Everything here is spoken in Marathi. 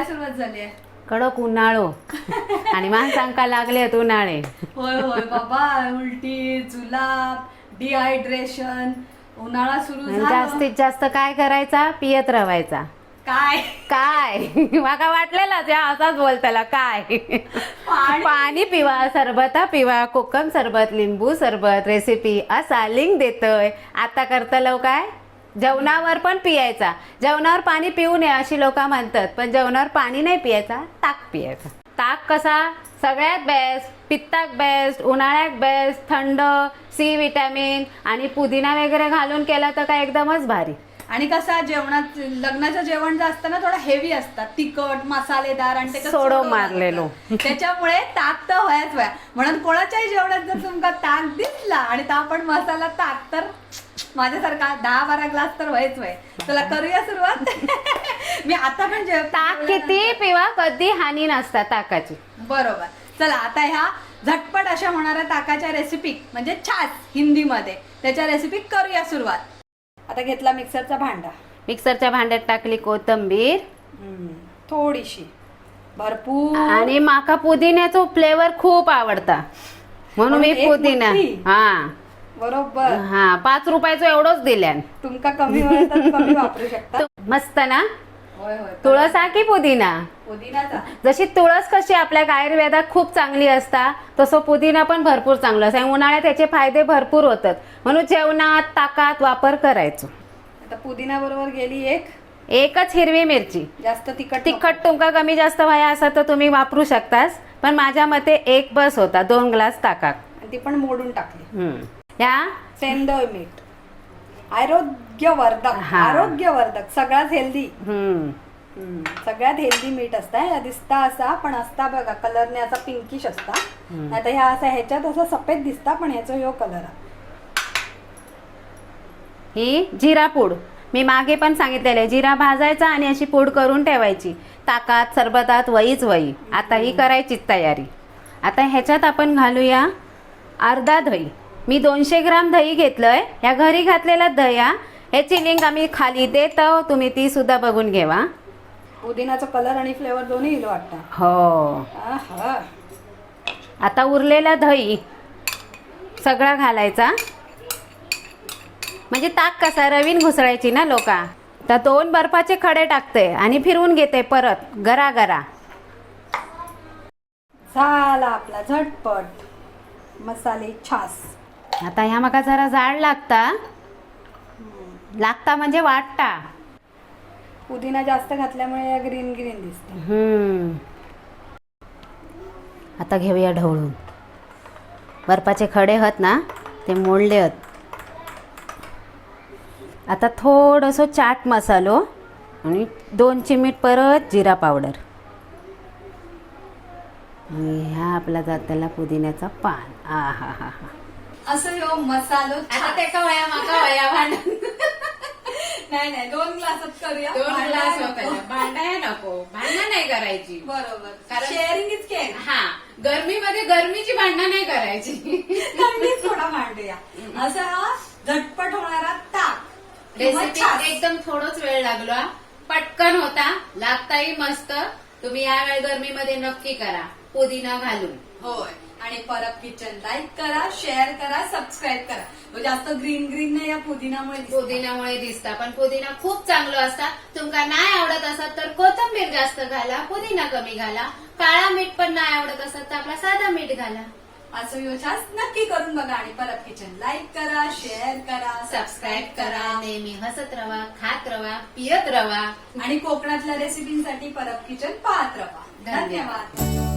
सुरुवात झाली आहे? कडक उन्हाळो आणि माणसांका लागले उन्हाळे. होय होय बाबा, उलटी, जुलाब, डिहायड्रेशन, उन्हाळा सुरू झाला. जास्तीत जास्त काय करायचा? पियत राहायचा. काय काय माका वाटलेला त्या असाच बोलताला काय. पाणी पिवा, सरबता पिवा, कोकम सरबत, लिंबू सरबत, रेसिपी असा लिंक देतोय. आता करतलो काय? जेवणावर पण पियायचा. जेवणावर पाणी पिऊ नये अशी लोक म्हणतात, पण जेवणावर पाणी नाही पियायचा, ताक पियायचा. ताक कसा? सगळ्यात बेस्ट, पित्ताक बेस्ट, उन्हाळ्यात बेस्ट, थंड, सी विटॅमिन आणि पुदिना वगैरे घालून केला तर काय एकदमच भारी. आणि कसा जेवणात लग्नाचं जेवण जे असतं ना थोडं हेवी असतात, तिखट, मसालेदार आणि त्याच्यात सोडो सोडो मारलेलो. त्याच्यामुळे ताक तर व्हायच व्हाय. म्हणून कोणाच्याही जेवणात जर तुमका ताक दिसला आणि तो आपण मसाला ताक, तर माझ्यासारखा 10-12 ग्लास तर व्हायच व्हाय. चला करूया सुरुवात. मी आता पण ताक किती पिवा, कधी हानी नसता ताकाची. बरोबर. चला आता ह्या झटपट अशा होणाऱ्या ताकाच्या रेसिपी म्हणजे छास हिंदीमध्ये, त्याच्या रेसिपी करूया सुरुवात. आता घेतला मिक्सरचा भांडा. मिक्सरच्या भांड्यात टाकली कोथिंबीर थोडीशी, भरपूर. आणि माका पुदिन्याचा फ्लेवर खूप आवडता म्हणून मी पुदिना बरोबर. 5 रुपयाचं एवढंच दिल्यान. तुमका कमी होईल तर कमी वापरू शकता. मस्त ना. होय होय. तुळस हा की पुदिना? पुदिनाचा. जशी तुळस कशी आपल्या आयुर्वेदात खूप चांगली असता, तसं पुदिना पण भरपूर चांगलं असतं. उन्हाळ्यात त्याचे फायदे भरपूर होतात, म्हणून जेवणात, ताकात वापर करायचो. आता पुदिना बरोबर गेली एकच हिरवी मिरची. जास्त तिखट तुमका कमी जास्त व्हाया असं तर तुम्ही वापरू शकतास, पण माझ्या मते एक बस होता 2 ग्लास ताकात. आणि ती पण मोडून टाकली. या सेंदळ मीठ, आरोग्यवर्धक. आरोग्यवर्धक सगळ्यात हेल्दी. सगळ्यात हेल्दी मीठ असता. दिसता असा पण असता बघा, कलरने असा पिंकिश असता. आता ह्या असा ह्याच्यात असा सफेद दिसता, पण ह्याचा ह्यो कलर. ही जिरा पूड. मी मागे पण सांगितलेले, जिरा भाजायचा आणि अशी पूड करून ठेवायची. ताकात, सरबतात वहीच वही. आता ही करायची तयारी. आता ह्याच्यात आपण घालूया अर्धा दही. मी 200 ग्राम दही घेतलंय. या घरी घातलेला दही. ह्याची लिंक आम्ही खाली देतो, तुम्ही ती सुद्धा बघून घेवा. पुदिनाचा कलर आणि फ्लेवर दोन्ही येईल वाटतं. हो. आता उरलेला दही सगळा घालायचा. म्हणजे ताक कसा रवीन घुसळायची ना लोका. तर 2 बर्फाचे खडे टाकते आणि फिरवून घेते परत गरा गरा. झाला आपला झटपट मसाले छास. आता ह्या मका जरा जाड लागता म्हणजे वाटता. पुदिना जास्त घातल्यामुळे ग्रीन ग्रीन दिसते. आता घेऊया ढवळून. बर्फाचे खडे हत ना ते मोडले हत. आता थोडंसं चाट मसालो आणि 2 चिमूट परत जिरा पावडर. ह्या आपला जाताला पुदिन्याचा पान. हा असं ह्यो मसालो. आता ते का वया माका वया भांडण. नाही 2 ग्लासात करूया. 2 ग्लास भांडाया नको. भांडण नाही करायची. बरोबर. Sharing is care. गरमीमध्ये गरमीची भांडणं नाही करायची. थंडीत थोडा मांडूया. असं हा झटपट होणारा ताक रेसिपी एकदम थोडंच वेळ लागला, पटकन होता, लागताही मस्त. तुम्ही या वेळ गरमीमध्ये नक्की करा पुदिना घालून. होय. आणि परब किचन लाईक करा, शेअर करा, सबस्क्राईब करा. जास्त ग्रीन ग्रीन नाही या पुदिन्यामुळे दिसता, पण पुदिना खूप चांगलं असता. तुमका नाही आवडत असत तर कोथिंबीर जास्त घाला, पुदिना कमी घाला. काळा मीठ पण नाही आवडत असत तर आपला साधा मीठ घाला. असं योचास नक्की करून बघा. आणि परब किचन लाईक करा, शेअर करा, सबस्क्राईब करा. नेहमी हसत रवा, खात रवा, पियत रवा. आणि कोकणातल्या रेसिपींसाठी परब किचन पाहत रवा. धन्यवाद.